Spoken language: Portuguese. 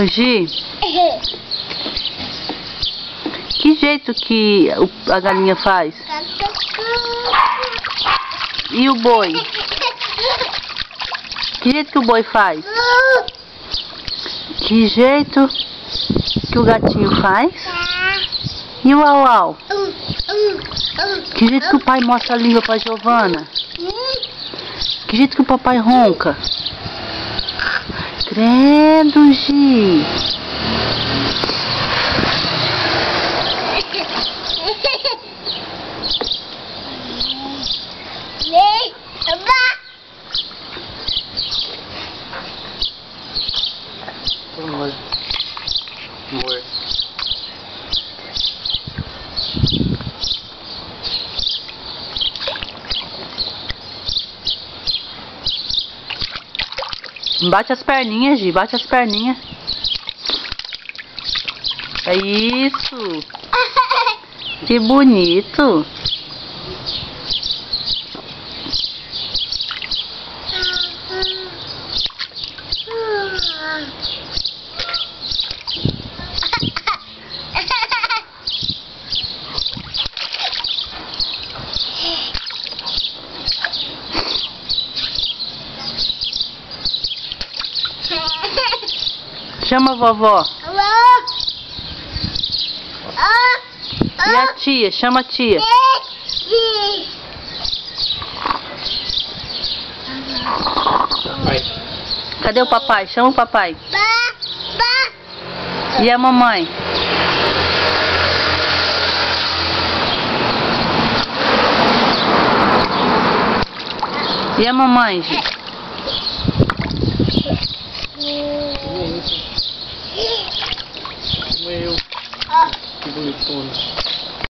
Gi, que jeito que a galinha faz? E o boi? Que jeito que o boi faz? Que jeito que o gatinho faz? E o au-au? Que jeito que o pai mostra a língua pra Giovana? Que jeito que o papai ronca? Credo, Gi! Amor. Amor. Bate as perninhas, Gi, bate as perninhas. É isso. Que bonito. Chama a vovó. E a tia? Chama a tia. Papai. Cadê o papai? Chama o papai. E a mamãe? E a mamãe, gente? Como é eu? Que bonitona.